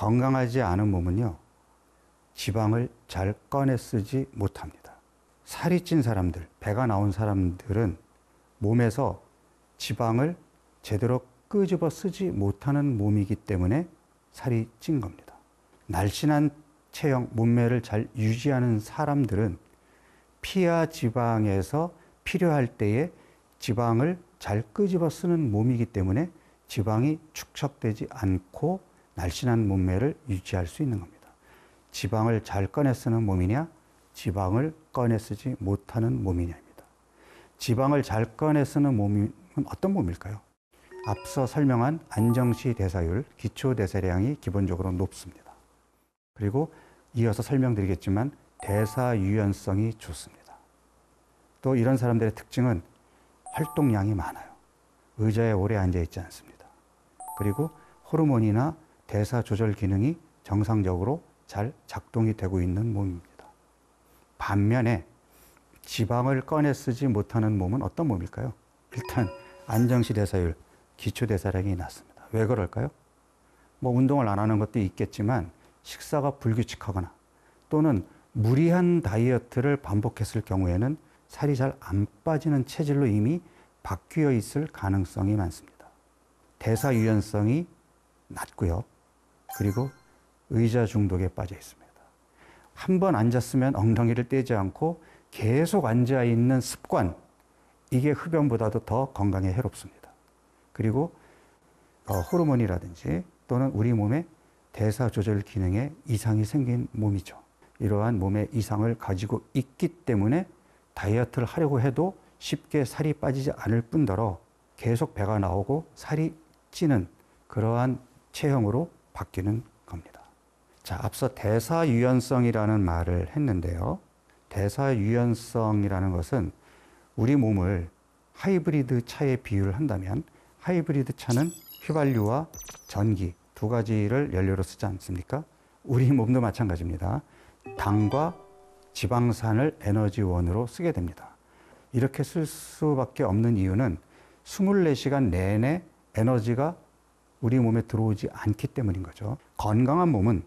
건강하지 않은 몸은요, 지방을 잘 꺼내 쓰지 못합니다. 살이 찐 사람들, 배가 나온 사람들은 몸에서 지방을 제대로 끄집어 쓰지 못하는 몸이기 때문에 살이 찐 겁니다. 날씬한 체형, 몸매를 잘 유지하는 사람들은 피와 지방에서 필요할 때에 지방을 잘 끄집어 쓰는 몸이기 때문에 지방이 축적되지 않고 날씬한 몸매를 유지할 수 있는 겁니다. 지방을 잘 꺼내 쓰는 몸이냐, 지방을 꺼내 쓰지 못하는 몸이냐입니다. 지방을 잘 꺼내 쓰는 몸은 어떤 몸일까요? 앞서 설명한 안정시 대사율, 기초 대사량이 기본적으로 높습니다. 그리고 이어서 설명드리겠지만 대사 유연성이 좋습니다. 또 이런 사람들의 특징은 활동량이 많아요. 의자에 오래 앉아 있지 않습니다. 그리고 호르몬이나 대사 조절 기능이 정상적으로 잘 작동이 되고 있는 몸입니다. 반면에 지방을 꺼내 쓰지 못하는 몸은 어떤 몸일까요? 일단 안정시 대사율, 기초 대사량이 낮습니다. 왜 그럴까요? 뭐 운동을 안 하는 것도 있겠지만 식사가 불규칙하거나 또는 무리한 다이어트를 반복했을 경우에는 살이 잘 안 빠지는 체질로 이미 바뀌어 있을 가능성이 많습니다. 대사 유연성이 낮고요. 그리고 의자 중독에 빠져 있습니다. 한 번 앉았으면 엉덩이를 떼지 않고 계속 앉아 있는 습관, 이게 흡연보다도 더 건강에 해롭습니다. 그리고 호르몬이라든지 또는 우리 몸의 대사 조절 기능에 이상이 생긴 몸이죠. 이러한 몸의 이상을 가지고 있기 때문에 다이어트를 하려고 해도 쉽게 살이 빠지지 않을 뿐더러 계속 배가 나오고 살이 찌는 그러한 체형으로 바뀌는 겁니다. 자, 앞서 대사 유연성이라는 말을 했는데요. 대사 유연성이라는 것은 우리 몸을 하이브리드 차에 비유를 한다면 하이브리드 차는 휘발유와 전기 두 가지를 연료로 쓰지 않습니까? 우리 몸도 마찬가지입니다. 당과 지방산을 에너지원으로 쓰게 됩니다. 이렇게 쓸 수밖에 없는 이유는 24시간 내내 에너지가 우리 몸에 들어오지 않기 때문인 거죠. 건강한 몸은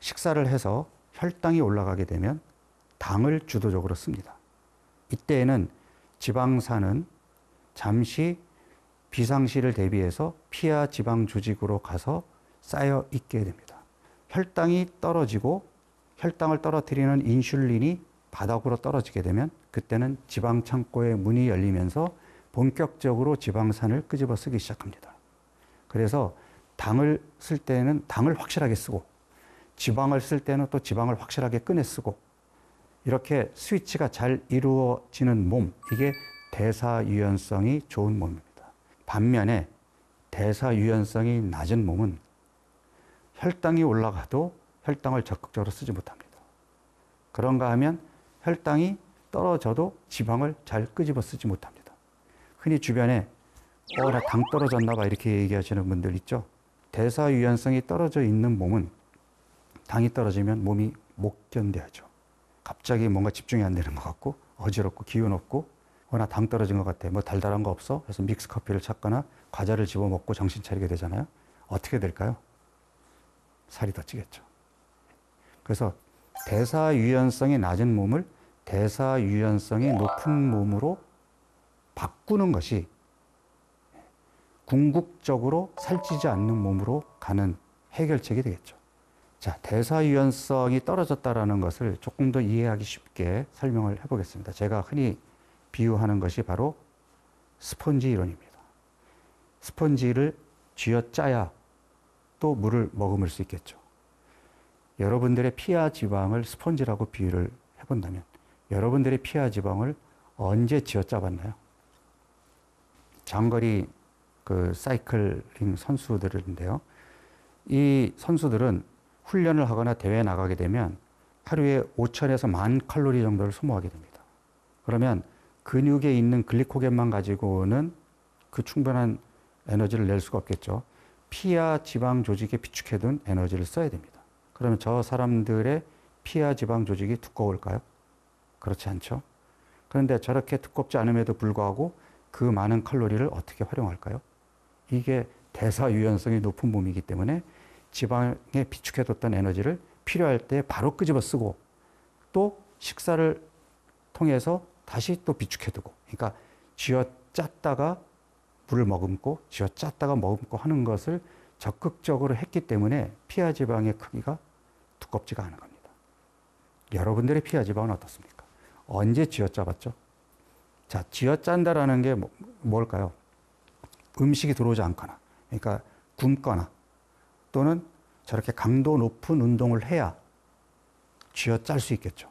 식사를 해서 혈당이 올라가게 되면 당을 주도적으로 씁니다. 이때에는 지방산은 잠시 비상시를 대비해서 피하 지방 조직으로 가서 쌓여 있게 됩니다. 혈당이 떨어지고 혈당을 떨어뜨리는 인슐린이 바닥으로 떨어지게 되면 그때는 지방 창고의 문이 열리면서 본격적으로 지방산을 끄집어 쓰기 시작합니다. 그래서 당을 쓸 때는 당을 확실하게 쓰고 지방을 쓸 때는 또 지방을 확실하게 꺼내 쓰고 이렇게 스위치가 잘 이루어지는 몸, 이게 대사 유연성이 좋은 몸입니다. 반면에 대사 유연성이 낮은 몸은 혈당이 올라가도 혈당을 적극적으로 쓰지 못합니다. 그런가 하면 혈당이 떨어져도 지방을 잘 끄집어 쓰지 못합니다. 흔히 주변에 나 당 떨어졌나 봐 이렇게 얘기하시는 분들 있죠. 대사 유연성이 떨어져 있는 몸은 당이 떨어지면 몸이 못 견뎌하죠. 갑자기 뭔가 집중이 안 되는 것 같고 어지럽고 기운 없고 나 당 떨어진 것 같아. 뭐 달달한 거 없어? 그래서 믹스 커피를 찾거나 과자를 집어먹고 정신 차리게 되잖아요. 어떻게 될까요? 살이 더 찌겠죠. 그래서 대사 유연성이 낮은 몸을 대사 유연성이 높은 몸으로 바꾸는 것이 궁극적으로 살찌지 않는 몸으로 가는 해결책이 되겠죠. 자, 대사 유연성이 떨어졌다는 것을 조금 더 이해하기 쉽게 설명을 해보겠습니다. 제가 흔히 비유하는 것이 바로 스펀지 이론입니다. 스펀지를 쥐어짜야 또 물을 머금을 수 있겠죠. 여러분들의 피하 지방을 스펀지라고 비유를 해본다면 여러분들의 피하 지방을 언제 쥐어짜봤나요? 장거리 사이클링 선수들인데요. 이 선수들은 훈련을 하거나 대회에 나가게 되면 하루에 5,000에서 10,000칼로리 정도를 소모하게 됩니다. 그러면 근육에 있는 글리코겐만 가지고는 그 충분한 에너지를 낼 수가 없겠죠. 피하 지방 조직에 비축해둔 에너지를 써야 됩니다. 그러면 저 사람들의 피하 지방 조직이 두꺼울까요? 그렇지 않죠. 그런데 저렇게 두껍지 않음에도 불구하고 그 많은 칼로리를 어떻게 활용할까요? 이게 대사유연성이 높은 몸이기 때문에 지방에 비축해뒀던 에너지를 필요할 때 바로 끄집어 쓰고 또 식사를 통해서 다시 또 비축해두고, 그러니까 쥐어짰다가 물을 머금고 쥐어짰다가 머금고 하는 것을 적극적으로 했기 때문에 피하 지방의 크기가 두껍지가 않은 겁니다. 여러분들의 피하 지방은 어떻습니까? 언제 쥐어짜봤죠? 자, 쥐어짠다라는 게 뭘까요? 음식이 들어오지 않거나, 그러니까 굶거나 또는 저렇게 강도 높은 운동을 해야 쥐어짤 수 있겠죠.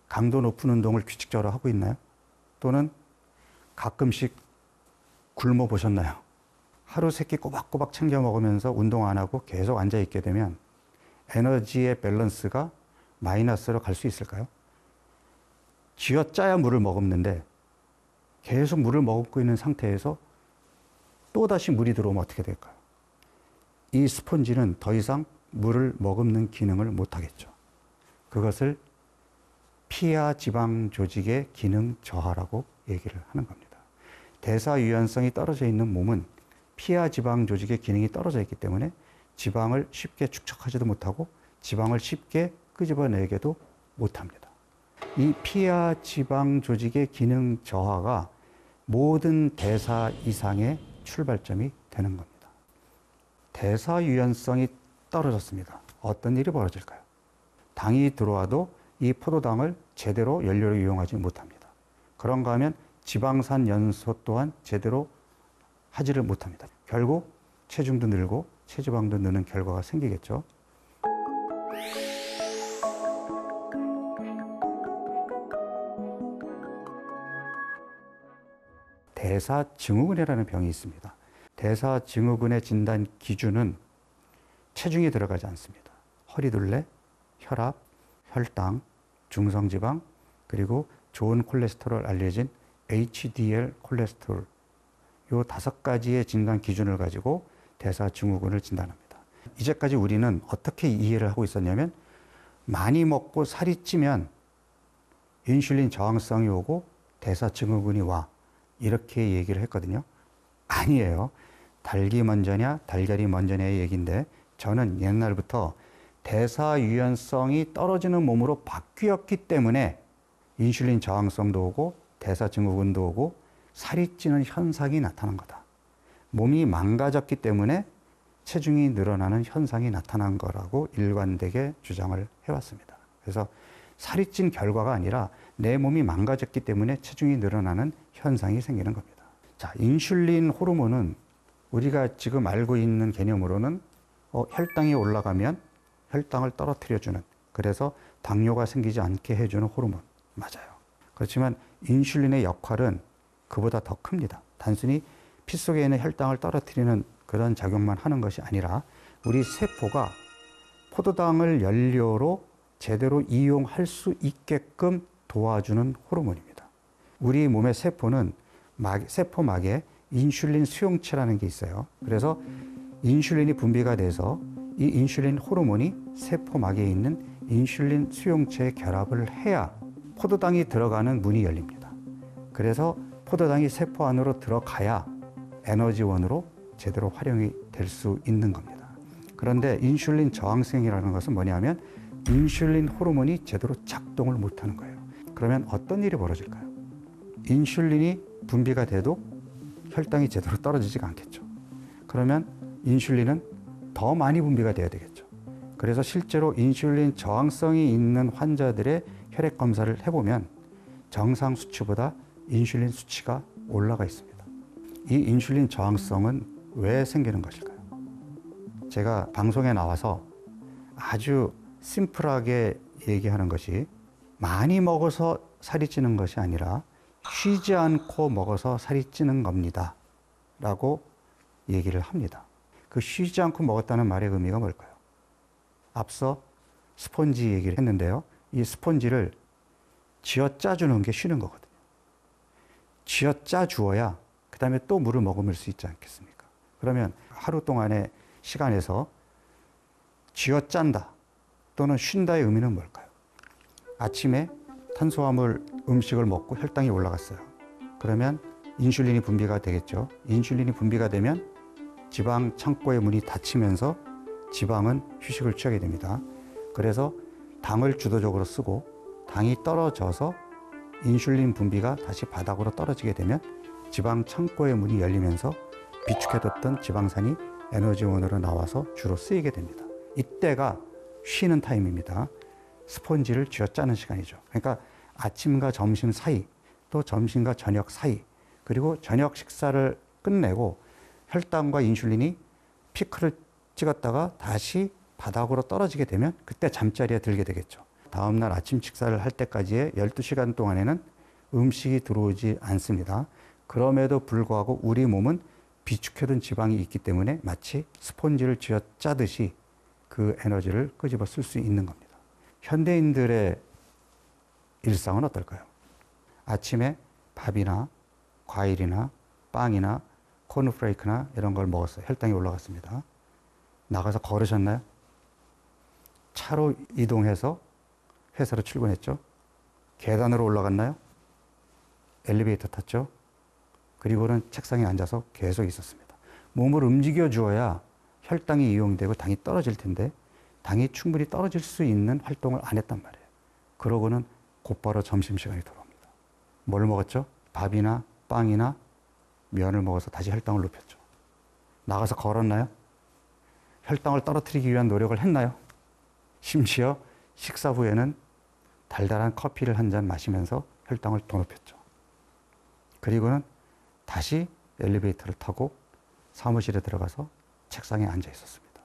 강도 높은 운동을 규칙적으로 하고 있나요? 또는 가끔씩 굶어 보셨나요? 하루 세 끼 꼬박꼬박 챙겨 먹으면서 운동 안 하고 계속 앉아 있게 되면 에너지의 밸런스가 마이너스로 갈 수 있을까요? 쥐어짜야 물을 머금는데 계속 물을 머금고 있는 상태에서 또다시 물이 들어오면 어떻게 될까요? 이 스펀지는 더 이상 물을 머금는 기능을 못 하겠죠. 그것을 피하 지방 조직의 기능 저하라고 얘기를 하는 겁니다. 대사유연성이 떨어져 있는 몸은 피하 지방 조직의 기능이 떨어져 있기 때문에 지방을 쉽게 축적하지도 못하고 지방을 쉽게 끄집어내기도 못합니다. 이 피하 지방 조직의 기능 저하가 모든 대사 이상의 출발점이 되는 겁니다. 대사유연성이 떨어졌습니다. 어떤 일이 벌어질까요? 당이 들어와도 이 포도당을 제대로 연료로 이용하지 못합니다. 그런가 하면 지방산 연소 또한 제대로 하지를 못합니다. 결국 체중도 늘고 체지방도 느는 결과가 생기겠죠. 대사증후군이라는 병이 있습니다. 대사증후군의 진단 기준은 체중이 들어가지 않습니다. 허리둘레, 혈압, 혈당, 중성지방, 그리고 좋은 콜레스테롤 알려진 HDL 콜레스테롤, 이 5가지의 진단 기준을 가지고 대사증후군을 진단합니다. 이제까지 우리는 어떻게 이해를 하고 있었냐면 많이 먹고 살이 찌면 인슐린 저항성이 오고 대사증후군이 와, 이렇게 얘기를 했거든요. 아니에요. 닭이 먼저냐 달걀이 먼저냐의 얘기인데 저는 옛날부터 대사유연성이 떨어지는 몸으로 바뀌었기 때문에 인슐린 저항성도 오고 대사증후군도 오고 살이 찌는 현상이 나타난 거다. 몸이 망가졌기 때문에 체중이 늘어나는 현상이 나타난 거라고 일관되게 주장을 해왔습니다. 그래서 살이 찐 결과가 아니라 내 몸이 망가졌기 때문에 체중이 늘어나는 현상이 생기는 겁니다. 자, 인슐린 호르몬은 우리가 지금 알고 있는 개념으로는 혈당이 올라가면 혈당을 떨어뜨려주는, 그래서 당뇨가 생기지 않게 해주는 호르몬, 맞아요. 그렇지만 인슐린의 역할은 그보다 더 큽니다. 단순히 피 속에 있는 혈당을 떨어뜨리는 그런 작용만 하는 것이 아니라 우리 세포가 포도당을 연료로 제대로 이용할 수 있게끔 도와주는 호르몬입니다. 우리 몸의 세포는 세포막에 인슐린 수용체라는 게 있어요. 그래서 인슐린이 분비가 돼서 이 인슐린 호르몬이 세포막에 있는 인슐린 수용체에 결합을 해야 포도당이 들어가는 문이 열립니다. 그래서 포도당이 세포 안으로 들어가야 에너지원으로 제대로 활용이 될 수 있는 겁니다. 그런데 인슐린 저항성이라는 것은 뭐냐면 인슐린 호르몬이 제대로 작동을 못하는 거예요. 그러면 어떤 일이 벌어질까요? 인슐린이 분비가 돼도 혈당이 제대로 떨어지지가 않겠죠. 그러면 인슐린은 더 많이 분비가 돼야 되겠죠. 그래서 실제로 인슐린 저항성이 있는 환자들의 혈액 검사를 해보면 정상 수치보다 인슐린 수치가 올라가 있습니다. 이 인슐린 저항성은 왜 생기는 것일까요? 제가 방송에 나와서 아주 심플하게 얘기하는 것이 많이 먹어서 살이 찌는 것이 아니라 쉬지 않고 먹어서 살이 찌는 겁니다 라고 얘기를 합니다. 그 쉬지 않고 먹었다는 말의 의미가 뭘까요? 앞서 스펀지 얘기를 했는데요. 이 스펀지를 쥐어짜 주는 게 쉬는 거거든요. 쥐어짜 주어야 그 다음에 또 물을 머금을 수 있지 않겠습니까? 그러면 하루 동안의 시간에서 쥐어짠다 또는 쉰다의 의미는 뭘까요? 아침에 탄수화물 음식을 먹고 혈당이 올라갔어요. 그러면 인슐린이 분비가 되겠죠. 인슐린이 분비가 되면 지방 창고의 문이 닫히면서 지방은 휴식을 취하게 됩니다. 그래서 당을 주도적으로 쓰고 당이 떨어져서 인슐린 분비가 다시 바닥으로 떨어지게 되면 지방 창고의 문이 열리면서 비축해뒀던 지방산이 에너지원으로 나와서 주로 쓰이게 됩니다. 이때가 쉬는 타임입니다. 스폰지를 쥐어짜는 시간이죠. 그러니까 아침과 점심 사이, 또 점심과 저녁 사이, 그리고 저녁 식사를 끝내고 혈당과 인슐린이 피크를 찍었다가 다시 바닥으로 떨어지게 되면 그때 잠자리에 들게 되겠죠. 다음날 아침 식사를 할 때까지의 12시간 동안에는 음식이 들어오지 않습니다. 그럼에도 불구하고 우리 몸은 비축해둔 지방이 있기 때문에 마치 스폰지를 쥐어짜듯이 그 에너지를 끄집어 쓸 수 있는 겁니다. 현대인들의 일상은 어떨까요? 아침에 밥이나 과일이나 빵이나 콘프레이크나 이런 걸 먹었어요. 혈당이 올라갔습니다. 나가서 걸으셨나요? 차로 이동해서 회사로 출근했죠. 계단으로 올라갔나요? 엘리베이터 탔죠. 그리고는 책상에 앉아서 계속 있었습니다. 몸을 움직여 주어야 혈당이 이용되고 당이 떨어질 텐데 당이 충분히 떨어질 수 있는 활동을 안 했단 말이에요. 그러고는 곧바로 점심시간이 돌아옵니다. 뭘 먹었죠? 밥이나 빵이나 면을 먹어서 다시 혈당을 높였죠. 나가서 걸었나요? 혈당을 떨어뜨리기 위한 노력을 했나요? 심지어 식사 후에는 달달한 커피를 한 잔 마시면서 혈당을 더 높였죠. 그리고는 다시 엘리베이터를 타고 사무실에 들어가서 책상에 앉아 있었습니다.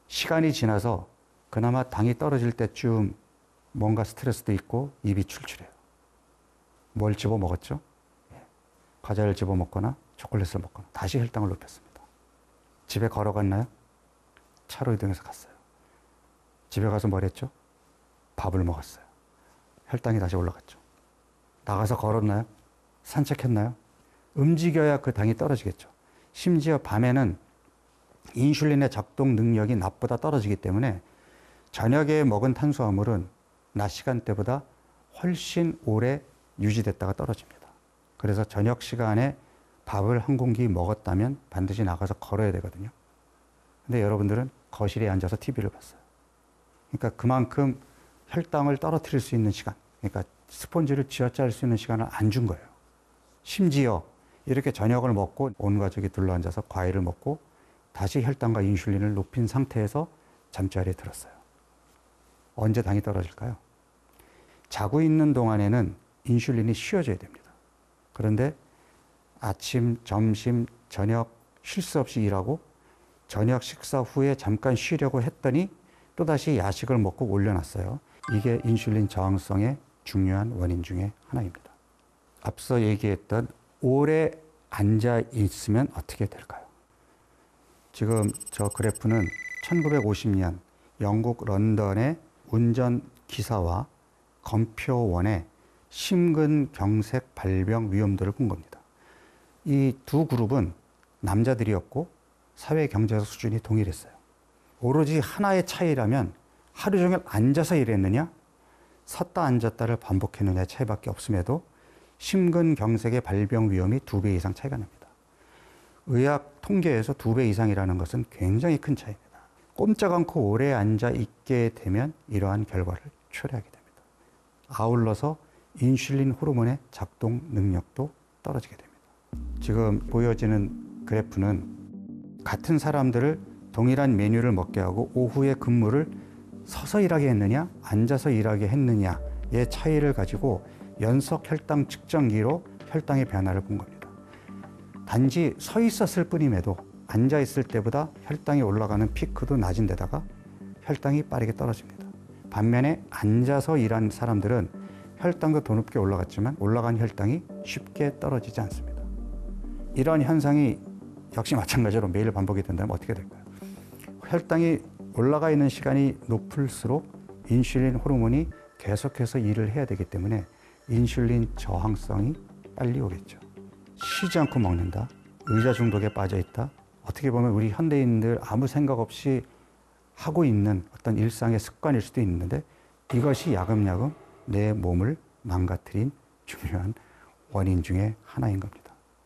시간이 지나서 그나마 당이 떨어질 때쯤 뭔가 스트레스도 있고 입이 출출해요. 뭘 집어 먹었죠? 과자를 집어 먹거나 초콜릿을 먹거나 다시 혈당을 높였습니다. 집에 걸어갔나요? 차로 이동해서 갔어요. 집에 가서 뭘 했죠? 밥을 먹었어요. 혈당이 다시 올라갔죠. 나가서 걸었나요? 산책했나요? 움직여야 그 당이 떨어지겠죠. 심지어 밤에는 인슐린의 작동 능력이 낮보다 떨어지기 때문에 저녁에 먹은 탄수화물은 낮 시간대보다 훨씬 오래 유지됐다가 떨어집니다. 그래서 저녁 시간에 밥을 한 공기 먹었다면 반드시 나가서 걸어야 되거든요. 근데 여러분들은 거실에 앉아서 TV를 봤어요. 그러니까 그만큼 혈당을 떨어뜨릴 수 있는 시간, 그러니까 스폰지를 쥐어짜릴 수 있는 시간을 안 준 거예요. 심지어 이렇게 저녁을 먹고 온 가족이 둘러앉아서 과일을 먹고 다시 혈당과 인슐린을 높인 상태에서 잠자리에 들었어요. 언제 당이 떨어질까요? 자고 있는 동안에는 인슐린이 쉬어져야 됩니다. 그런데 아침, 점심, 저녁 쉴 수 없이 일하고 저녁 식사 후에 잠깐 쉬려고 했더니 또다시 야식을 먹고 올려놨어요. 이게 인슐린 저항성의 중요한 원인 중에 하나입니다. 앞서 얘기했던 오래 앉아 있으면 어떻게 될까요? 지금 저 그래프는 1950년 영국 런던의 운전기사와 검표원의 심근경색 발병 위험도를 본 겁니다. 이 두 그룹은 남자들이었고 사회 경제적 수준이 동일했어요. 오로지 하나의 차이라면 하루 종일 앉아서 일했느냐, 섰다 앉았다를 반복했느냐의 차이밖에 없음에도 심근경색의 발병 위험이 2배 이상 차이가 납니다. 의학 통계에서 2배 이상이라는 것은 굉장히 큰 차이입니다. 꼼짝 않고 오래 앉아 있게 되면 이러한 결과를 초래하게 됩니다. 아울러서 인슐린 호르몬의 작동 능력도 떨어지게 됩니다. 지금 보여지는 그래프는 같은 사람들을 동일한 메뉴를 먹게 하고 오후에 근무를 서서 일하게 했느냐, 앉아서 일하게 했느냐의 차이를 가지고 연속 혈당 측정기로 혈당의 변화를 본 겁니다. 단지 서 있었을 뿐임에도 앉아 있을 때보다 혈당이 올라가는 피크도 낮은 데다가 혈당이 빠르게 떨어집니다. 반면에 앉아서 일한 사람들은 혈당도 더 높게 올라갔지만 올라간 혈당이 쉽게 떨어지지 않습니다. 이런 현상이 역시 마찬가지로 매일 반복이 된다면 어떻게 될까요? 혈당이 올라가 있는 시간이 높을수록 인슐린 호르몬이 계속해서 일을 해야 되기 때문에 인슐린 저항성이 빨리 오겠죠. 쉬지 않고 먹는다, 의자 중독에 빠져 있다, 어떻게 보면 우리 현대인들 아무 생각 없이 하고 있는 어떤 일상의 습관일 수도 있는데 이것이 야금야금 내 몸을 망가뜨린 중요한 원인 중에 하나인 겁니다.